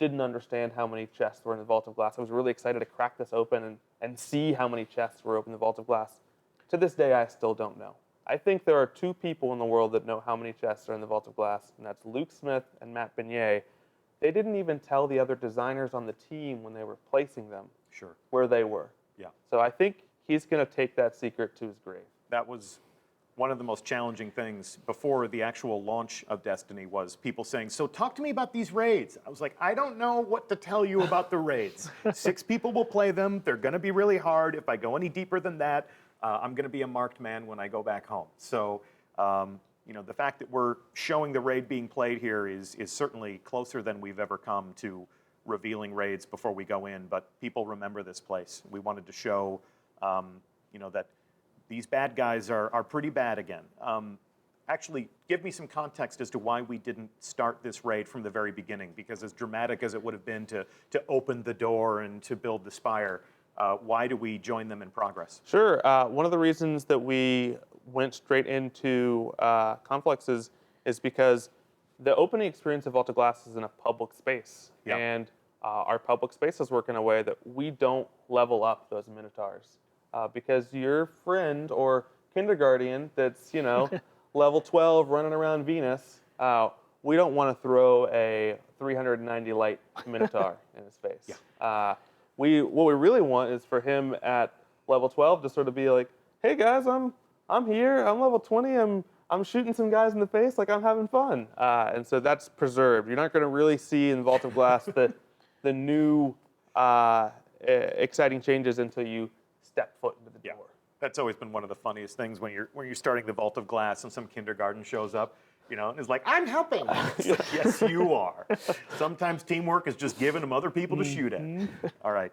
didn't understand how many chests were in the Vault of Glass. I was really excited to crack this open and see how many chests were open in the Vault of Glass. To this day, I still don't know. I think there are two people in the world that know how many chests are in the Vault of Glass, and that's Luke Smith and Matt Beignet. They didn't even tell the other designers on the team when they were placing them where they were. Yeah. So I think he's going to take that secret to his grave. That was one of the most challenging things before the actual launch of Destiny was people saying, so talk to me about these raids. I was like, I don't know what to tell you about the raids. 6 people will play them. They're going to be really hard. If I go any deeper than that, I'm going to be a marked man when I go back home. So, the fact that we're showing the raid being played here is certainly closer than we've ever come to revealing raids before we go in. But people remember this place. We wanted to show, that these bad guys are pretty bad again. Actually, give me some context as to why we didn't start this raid from the very beginning, because as dramatic as it would have been to open the door and to build the spire, why do we join them in progress? Sure. One of the reasons that we went straight into conflicts is because the opening experience of Vault of Glass is in a public space. Yeah. And our public spaces work in a way that we don't level up those Minotaurs. Because your friend or kindergarten that's, level 12 running around Venus, we don't want to throw a 390 light Minotaur in his face. Yeah. What we really want is for him at level 12 to sort of be like, hey guys, I'm here, I'm level 20, I'm shooting some guys in the face, like I'm having fun. And so that's preserved. You're not going to really see in Vault of Glass the new exciting changes until you step foot into the door. That's always been one of the funniest things when you're starting the Vault of Glass and some kindergarten shows up, and is like, I'm helping. It's like, yes, you are. Sometimes teamwork is just giving them other people to shoot at. All right.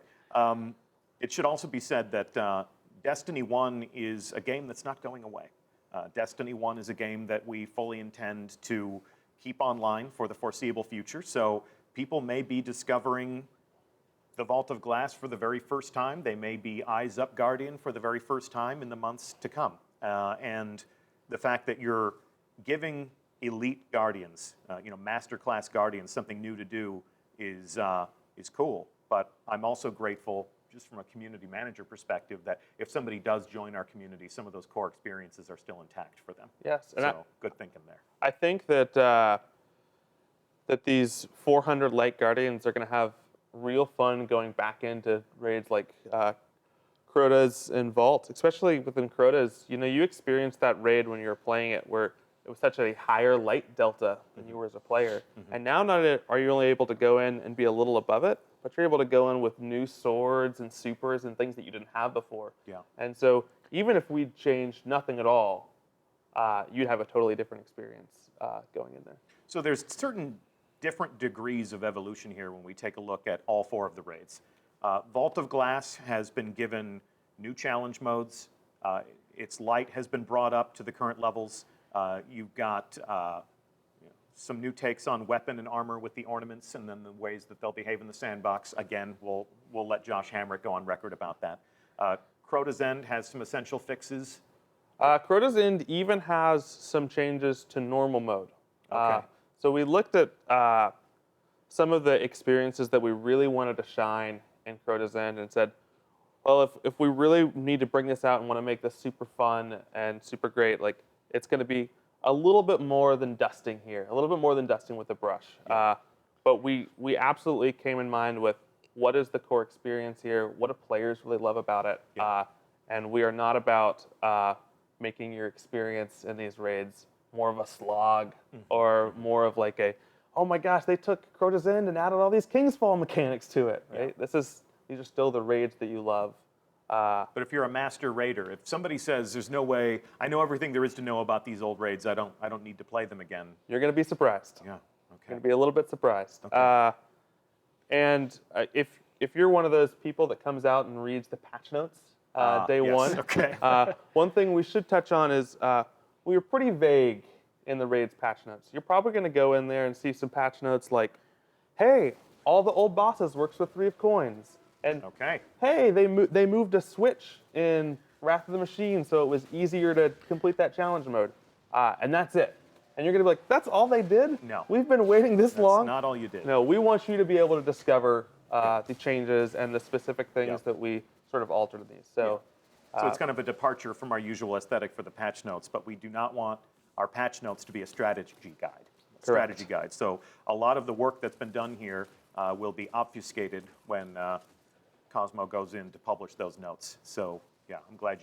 It should also be said that Destiny 1 is a game that's not going away. Destiny 1 is a game that we fully intend to keep online for the foreseeable future. So people may be discovering the Vault of Glass for the very first time. They may be Eyes Up Guardian for the very first time in the months to come. And the fact that you're giving elite Guardians, master class Guardians, something new to do is cool. But I'm also grateful, just from a community manager perspective, that if somebody does join our community, some of those core experiences are still intact for them. Yes. So good thinking there. I think that these 400 light Guardians are going to have real fun going back into raids like Crota's and Vault, especially within Crota's. You experienced that raid when you were playing it where it was such a higher light delta than you were as a player. And now not only are you only able to go in and be a little above it, but you're able to go in with new swords and supers and things that you didn't have before. Yeah. And so even if we changed nothing at all, you'd have a totally different experience going in there. So there's certain different degrees of evolution here when we take a look at all 4 of the raids. Vault of Glass has been given new challenge modes. Its light has been brought up to the current levels. You've got some new takes on weapon and armor with the ornaments, and then the ways that they'll behave in the sandbox. Again, we'll let Josh Hamrick go on record about that. Crota's End has some essential fixes. Crota's End even has some changes to normal mode. Okay. So we looked at some of the experiences that we really wanted to shine in Crota's End and said, well, if we really need to bring this out and want to make this super fun and super great, like it's going to be a little bit more than dusting here, a little bit more than dusting with a brush. But we absolutely came in mind with what is the core experience here, what do players really love about it, and we are not about making your experience in these raids more of a slog or more of like a, oh my gosh, they took Crota's End and added all these Kingsfall mechanics to it, right? These are still the raids that you love. But if you're a master raider, if somebody says there's no way, I know everything there is to know about these old raids, I don't need to play them again. You're going to be surprised. Yeah. You're Okay. going to be a little bit surprised. Okay. And if you're one of those people that comes out and reads the patch notes day yes. one, Okay. one thing we should touch on is we were pretty vague in the raids patch notes. You're probably going to go in there and see some patch notes like, hey, all the old bosses works with 3 of coins. And Okay. hey, they moved a switch in Wrath of the Machine so it was easier to complete that challenge mode. And that's it. And you're going to be like, that's all they did? No. We've been waiting this long? That's not all you did. No, we want you to be able to discover the changes and the specific things that we sort of altered in these. So, So it's kind of a departure from our usual aesthetic for the patch notes, but we do not want our patch notes to be a strategy guide. So a lot of the work that's been done here will be obfuscated when Cosmo goes in to publish those notes. So yeah, I'm glad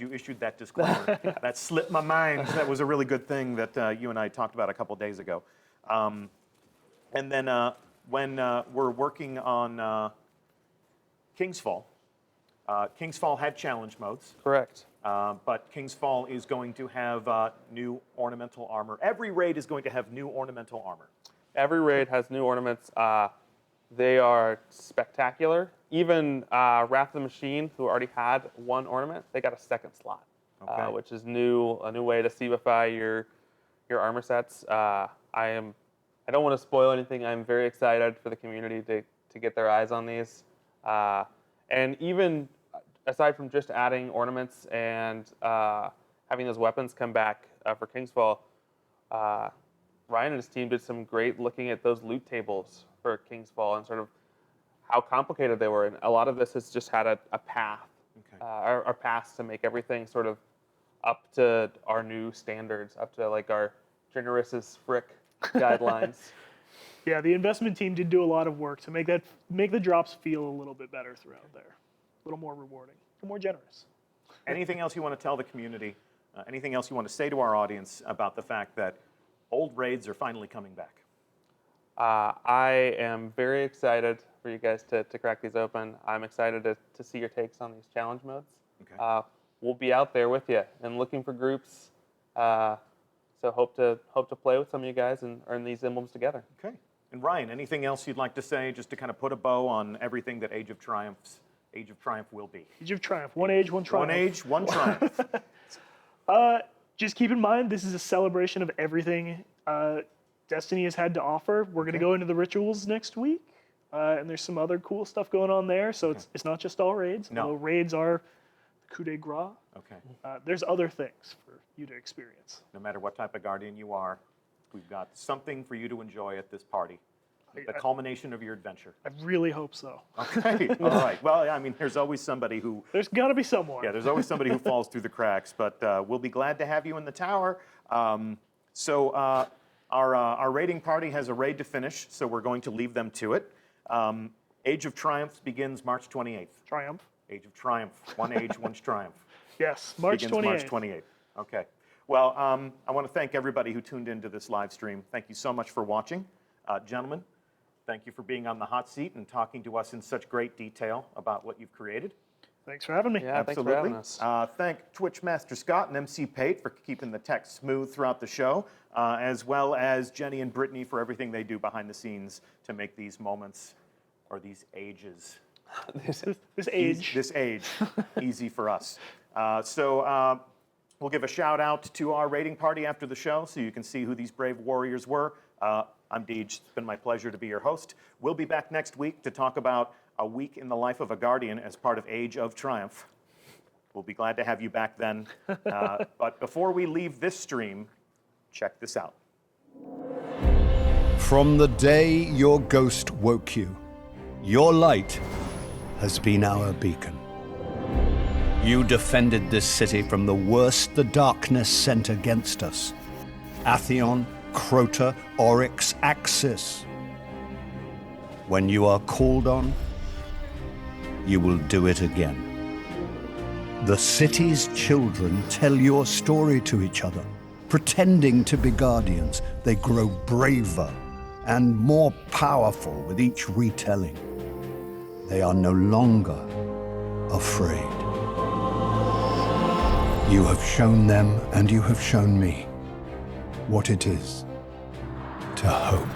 you issued that disclaimer. That slipped my mind. That was a really good thing that you and I talked about a couple days ago. And then when we're working on Kingsfall, Kingsfall had challenge modes. correct. But Kingsfall is going to have new ornamental armor. Every raid is going to have new ornamental armor. Every raid has new ornaments. They are spectacular. Even Wrath of the Machine, who already had 1 ornament, they got a 2nd slot, which is a new way to Cebify your armor sets. I don't want to spoil anything. I'm very excited for the community to get their eyes on these. And even aside from just adding ornaments and having those weapons come back for Kingsfall, Ryan and his team did some great looking at those loot tables for Kingsfall and sort of how complicated they were. And a lot of this has just had a path, our paths to make everything sort of up to our new standards, up to like our generous as frick guidelines. Yeah, the investment team did do a lot of work to make the drops feel a little bit better throughout there, a little more rewarding, a little more generous. Anything else you want to tell the community? Anything else you want to say to our audience about the fact that old raids are finally coming back? I am very excited for you guys to crack these open. I'm excited to see your takes on these challenge modes. Okay. We'll be out there with you and looking for groups. So hope to play with some of you guys and earn these emblems together. Okay. And Ryan, anything else you'd like to say just to kind of put a bow on everything that Age of Triumph will be? Age of Triumph, one age, one triumph. One age, one triumph. Just keep in mind, this is a celebration of everything Destiny has had to offer. We're going to go into the rituals next week, and there's some other cool stuff going on there. So it's not just all raids. No. Although raids are the coup de grace. Okay. There's other things for you to experience. No matter what type of guardian you are, we've got something for you to enjoy at this party. The culmination of your adventure. I really hope so. Okay. All right. Well, I mean, there's always somebody who. There's got to be someone. Yeah, there's always somebody who falls through the cracks, but we'll be glad to have you in the tower. Our raiding party has a raid to finish, so we're going to leave them to it. Age of Triumph begins March 28th. Triumph. Age of Triumph. One age, one triumph. Yes, March Begins 28th. March 28th. Okay. Well, I want to thank everybody who tuned into this live stream. Thank you so much for watching. Gentlemen, thank you for being on the hot seat and talking to us in such great detail about what you've created. Thanks for having me. Yeah, thanks for having us. Thank Twitch Master Scott and MC Pate for keeping the tech smooth throughout the show, as well as Jenny and Brittany for everything they do behind the scenes to make these moments, or these ages, This age. this age easy for us. So we'll give a shout out to our rating party after the show so you can see who these brave warriors were. I'm Deej. It's been my pleasure to be your host. We'll be back next week to talk about a week in the life of a Guardian as part of Age of Triumph. We'll be glad to have you back then. But before we leave this stream, check this out. From the day your ghost woke you, your light has been our beacon. You defended this city from the worst the darkness sent against us. Atheon, Crota, Oryx, Axis. When you are called on, you will do it again. The city's children tell your story to each other. Pretending to be guardians, they grow braver and more powerful with each retelling. They are no longer afraid. You have shown them, and you have shown me, what it is to hope.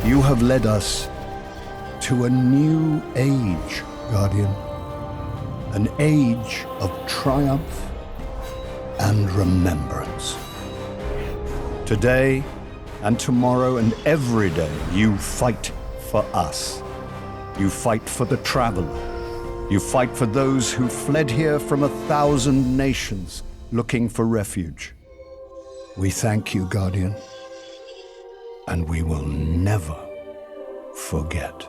You have led us to a new age, Guardian. An age of triumph and remembrance. Today and tomorrow and every day, you fight for us. You fight for the traveler. You fight for those who fled here from 1,000 nations looking for refuge. We thank you, Guardian, and we will never forget.